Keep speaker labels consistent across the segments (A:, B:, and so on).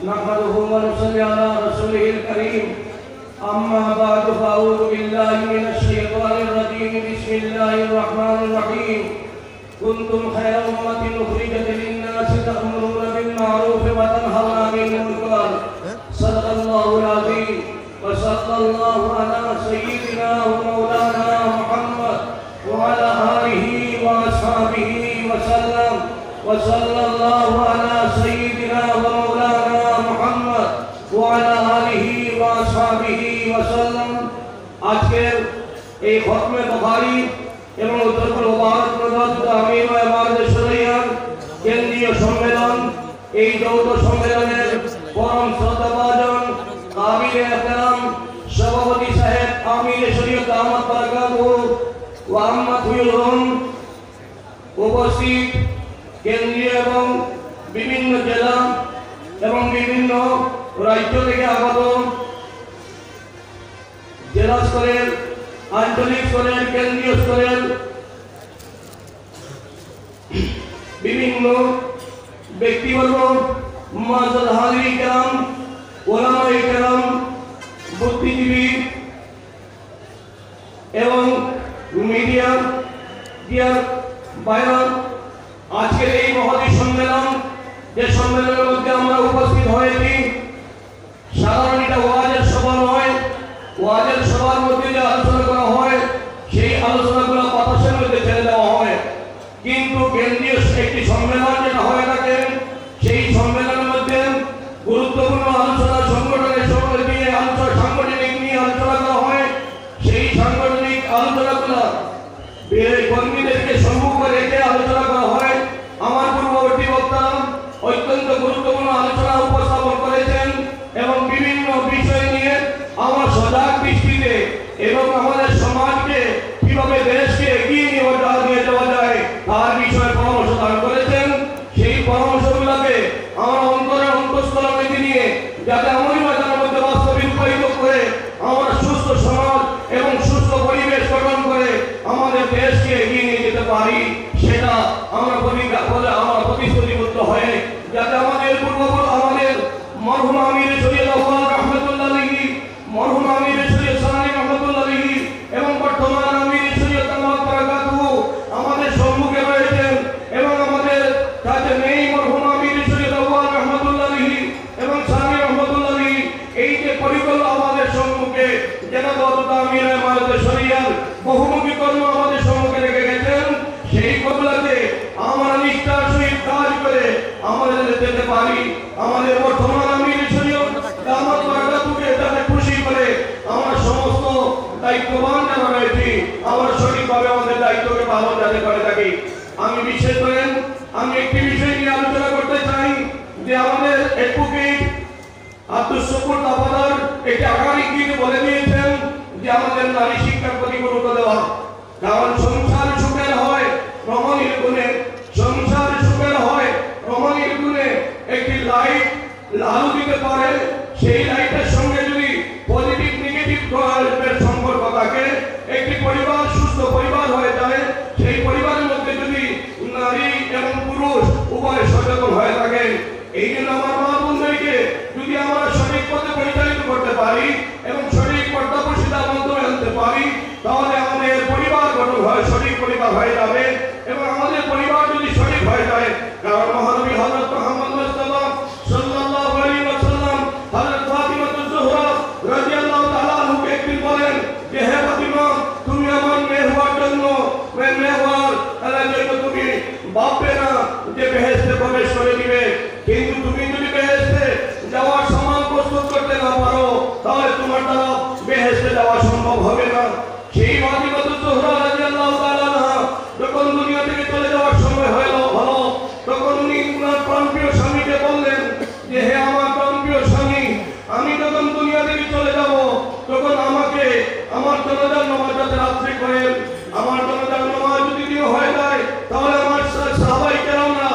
A: نحمده ونصلي على رسوله الكريم أما بعد فأعوذ بالله من الشيطان الرجيم بسم الله الرحمن الرحيم كنتم خير أمة أخرجت للناس تأمرون بالمعروف وتنهون عن المنكر صدق الله العظيم وصلى الله على سيدنا ومولانا محمد وعلى آله وأصحابه وسلم وصلى الله على سيدنا ومولانا محمد وعلى آله وأصحابه وسلم আজকের এই খতমে বুখারী এবং উত্তরপুর মুবারক প্রদত্ত আমির ও ইমামদের শরীয়ত কেন্দ্রীয় সম্মেলন এই যৌথ সম্মেলনের পরম শ্রদ্ধাভাজন কাবিল ইহতিরাম সভাপতি সাহেব আমির শরীয়ত আহমদ বারাকাতুহু ও আহমদ হুয়ুলুম উপস্থিত কেন্দ্রীয় এবং বিভিন্ন জেলা এবং বিভিন্ন রাজ্য থেকে আগত জেলা স্তরের আঞ্চলিক স্তরের কেন্দ্রীয় স্তরের বিভিন্ন ব্যক্তিবর্গ মুআজ্জাজ হাজিরিন কিরাম উলামায়ে কিরাম বুদ্ধিজীবী এবং মিডিয়া বাইরা আজকের এই মহতী সম্মেলন যে সম্মেলনের মধ্যে আমরা উপস্থিত হয়েছি সাধারণ এটা ওয়াজের সভা নয় ওয়াজের সভার মধ্যে যে আলোচনা করা হয় সেই আলোচনাগুলো বাতাসের মধ্যে ছেড়ে দেওয়া হয় কিন্তু কেন্দ্রীয় একটি সম্মেলন যেটা হয়ে থাকে সেই সম্মেলনের মধ্যে গুরুত্বপূর্ণ আলোচনা সংগঠনের সঙ্গে দিয়ে সাংগঠনিক নিয়ে আলোচনা করা হয় সেই সাংগঠনিক আলোচনাগুলো কর্মীদেরকে সম্মুখে রেখে আলোচনা করা হয় আমার পূর্ববর্তী বক্তা অত্যন্ত গুরুত্বপূর্ণ আলোচনা উপস্থাপন করেছেন এবং বিভিন্ন বিষয় নিয়ে আমার সজাগ দৃষ্টিতে এবং আমাদের সমাজকে কিভাবে দেশকে এগিয়ে নিয়ে যাওয়া যায় তার বিষয়ে পরামর্শ দান করেছেন সেই পরামর্শগুলোকে আমরা অন্তরের অন্তঃস্থলে নিয়ে যাতে আমলি ময়দানের মধ্যে বাস্তবায়িত করে আমরা সুস্থ সমাজ এবং সুস্থ পরিবেশ গঠন করে আমাদের দেশকে এগিয়ে নিয়ে যেতে পারি সেটা আমরা প্রতিশ্রুতিবদ্ধ হয়ে যাতে আমাদের আমাদের মরহুম আমির শরীয়ত আউয়াল রাহমাতুল্লাহ আলাইহি মরহুম আমির শরীয়ত সানি রাহমাতুল্লাহ আলাইহি এবং বর্তমান আমির শরীয়ত আহমদ বারাকাতুহু আমাদের সম্মুখে রয়েছেন এবং আমাদের কাছে নেই মরহুম আমির শরীয়ত আউয়াল রাহমাতুল্লাহ আলাইহি এবং সানি রাহমাতুল্লাহ আলাইহি এই যে পরিকল্পনা আমাদের সম্মুখে জনাব আমির ইমামদের শরীয়ত বহুমুখী কর্ম আমাদের সম্মুখে রেখে গেছেন সেই কবলাতে আমরা নিষ্ঠার সহিত কাজ করে আমাদের যেতে পারি আমাদের বর্তমান আমির শরীয়ত আহমদ বারাকাতুহুকে যাতে খুশি করে আমরা সমস্ত দায়িত্ববান যারা রয়েছি আমরা সঠিকভাবে আমাদের দায়িত্বকে পালন যাতে করে থাকি আমি বিশেষ করে আমি একটি বিষয় নিয়ে আলোচনা করতে চাই যে আমাদের অ্যাডভোকেট আব্দুস শুকুর তাফাদার একটি আগামী দিনে বলে দিয়েছেন যে আমাদের নারী শিক্ষার প্রতি গুরুত্ব দেওয়া কারণ সংসার সুখের হয় রমণীর গুণে সংসার সুখের হয় রমণীর গুণে একটি লাইট আলো দিতে পারে সেই লাইটের সঙ্গে যদি পজিটিভ নেগেটিভ সম্পর্ক থাকে একটি পরিবার সুস্থ পরিবার হয়ে যায় সেই পরিবারের মধ্যে যদি নারী এবং পুরুষ উভয় সচেতন হয়ে থাকে এই জন্য আমার মা বোনদেরকে যদি আমরা সঠিক পথে পরিচালিত করতে পারি এবং সঠিক পর্দাপোষিতার মাধ্যমে আনতে পারি তাহলে আমাদের পরিবার গঠন হয় সঠিক পরিবার হয়ে যাবে এবং আমাদের পরিবার যদি সঠিক হয়ে যায় কারণ মহানবী হযরত মুহাম্মদ মুস্তাফা সাল্লাল্লাহু আলাইহি ওয়াসাল্লাম হযরত ফাতিমা জোহরা রাদিয়াল্লাহু তাআলা আনহাকে একদিন বলেন যে হে ফাতিমা তুমি আমার মেয়ে হওয়ার জন্য মেয়ে হওয়ার জন্য তুমি ভাববে না যে বেহেশতে প্রবেশ করে দিবে কিন্তু তুমি যদি বেহেশতে যাওয়ার সামান প্রস্তুত করতে না পারো তাহলে তোমার দ্বারা বেহেশতে যাওয়া সম্ভব হবে না সেই ফাতিমা জোহরা রাদিয়াল্লাহু তাআলা আনহা যখন দুনিয়া থেকে চলে যাওয়ার সময় হলো ভালো তখন উনি ওনার প্রাণপ্রিয় স্বামীকে বললেন যে হে আমার প্রাণপ্রিয় স্বামী আমি যখন দুনিয়া থেকে চলে যাব তখন আমাকে আমার জানাজার নামাজ যাতে রাত্রি করেন আমার জানাজার নামাজ যদি দিও হয়ে যায় তাহলে আমার সাহাবায়ে কেরামরা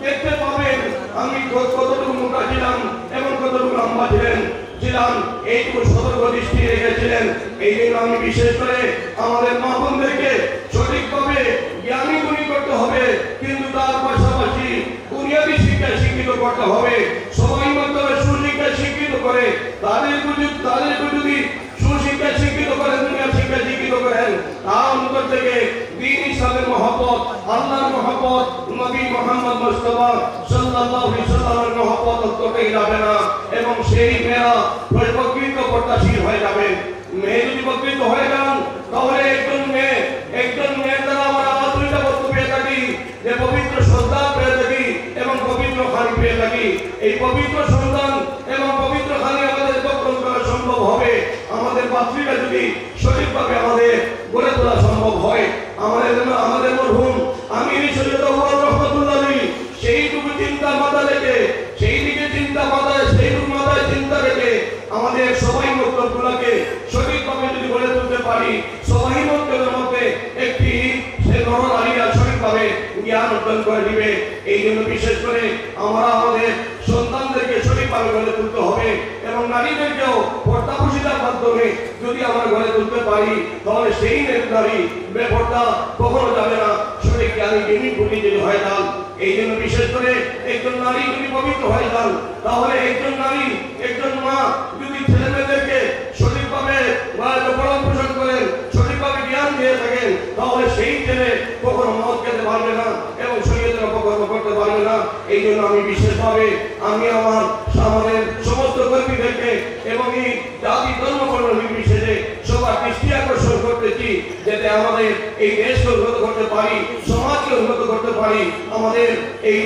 A: দেখতে পাবেন আমি কতটুকু মোটা ছিলাম এবং কতটুকু লম্বা ছিলাম এইটুকু সতর্ক দৃষ্টি রেখেছিলেন এই জন্য আমি বিশেষ করে আমাদের মা বোনদেরকে সঠিকভাবে জ্ঞানী গুণী করতে হবে কিন্তু তার পাশাপাশি বুনিয়াদী শিক্ষায় শিক্ষিত করতে হবে সবাই মাধ্যমে করে তাদেরকে যদি সুশিক্ষা শিক্ষিত করেন, দুনিয়ার শিক্ষা শিক্ষিত করেন, তার অন্তর থেকে দ্বীন ইসলামের মহব্বত, আল্লাহর মহব্বত, নবী মুহাম্মদ মুস্তাফা সাল্লাল্লাহু আলাইহি ওয়াসাল্লামের মহব্বত অন্তরেই যাবে না, এবং সেই মেয়েরা প্রকৃত প্রত্যাশীল হয়ে যাবে। মেয়ে যদি প্রকৃত হয়ে যান, তাহলে একজন মেয়ের দ্বারা আমরা দুইটা বস্তু পেয়ে থাকি, যে পবিত্র সন্তান পেয়ে থাকি এবং পবিত্র খানি পেয়ে থাকি। এই পবিত্র সন্তান এবং পবিত্র খানি আমাদের দখল করা সম্ভব হবে আমাদের পাত্রীরা যদি সঠিকভাবে আমাদের গড়ে তোলা সম্ভব হয়। আমাদের মরহুম আমির সৈয়দ আউয়াল রহমাতুল্লাহ আলাইহি সেইটুকু চিন্তা মাথায় রেখে, সেইদিকে চিন্তা মাথায়, সেইটুকু মাথায় চিন্তা রেখে আমাদের সবাই মক্তবগুলোকে সঠিকভাবে যদি গড়ে তুলতে পারি, সবাই মক্তবের মধ্যে একটি সে নরনারীরা সঠিকভাবে জ্ঞান অর্জন করে দিবে। এই জন্য বিশেষ করে আমরা আমাদের সন্তানদেরকে সঠিকভাবে গড়ে তুলতে হবে, এবং নারীদেরকেও পর্দাপোশিতার মাধ্যমে যদি আমরা গড়ে তুলতে পারি, তাহলে সেই নারী বেপর্দা কখনো যাবে না, সঠিক জ্ঞানী জ্ঞানী বুদ্ধি যদি হয়ে যান। এই জন্য বিশেষ করে একজন নারী যদি পবিত্র হয়ে যান, তাহলে একজন নারী, একজন মা যদি ছেলে মেয়েদেরকে সঠিকভাবে পালন পোষণ করেন, সঠিকভাবে জ্ঞান দিয়ে থাকেন, তাহলে সেই ছেলে কখনো মদ খেতে পারবে না এবং শরীয়তের অপকর্ম করতে পারবে না। এই জন্য আমি বিশেষভাবে আমাদের সমস্ত কর্মীদেরকে এবং এই জাতি ধর্ম বর্ণ নির্বিশেষে সবার দৃষ্টি আকর্ষণ করতেছি, যাতে আমাদের এই দেশকে উন্নত করতে পারি, সমাজকে উন্নত করতে পারি, আমাদের এই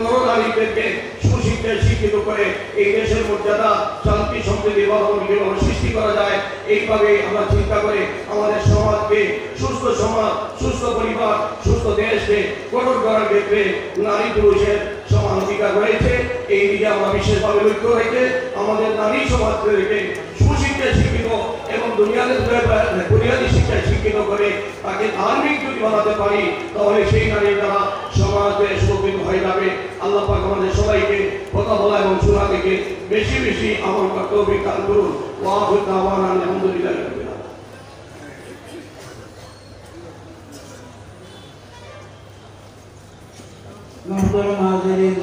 A: নরনারীদেরকে সুশিক্ষায় শিক্ষিত করে এই দেশের মর্যাদা, শান্তি, সম্প্রীতি, কিভাবে সৃষ্টি করা যায়, এইভাবে আমরা চিন্তা করে আমাদের সমাজকে সুস্থ সমাজ, সুস্থ পরিবার, সুস্থ দেশকে গঠন করার ক্ষেত্রে নারী পুরুষের সমান অধিকার রয়েছে। এই দিকে আমরা বিশেষভাবে লক্ষ্য রেখে আমাদের নারী সমাজকে সুশিক্ষায় শিক্ষিত এবং বুনিয়াদী শিক্ষায় শিক্ষিত করে তাকে ধার্মিক যদি বানাতে পারি, তাহলে সেই নারী দ্বারা সমাজে সুরক্ষিত হয়ে যাবে। আল্লাহ পাক আমাদের সবাইকে কথা বলা এবং শোনা থেকে বেশি বেশি আমল করতে হবে। কাল করুন। আলহামদুলিল্লাহ।
B: मोहतरम हाज़िरीन,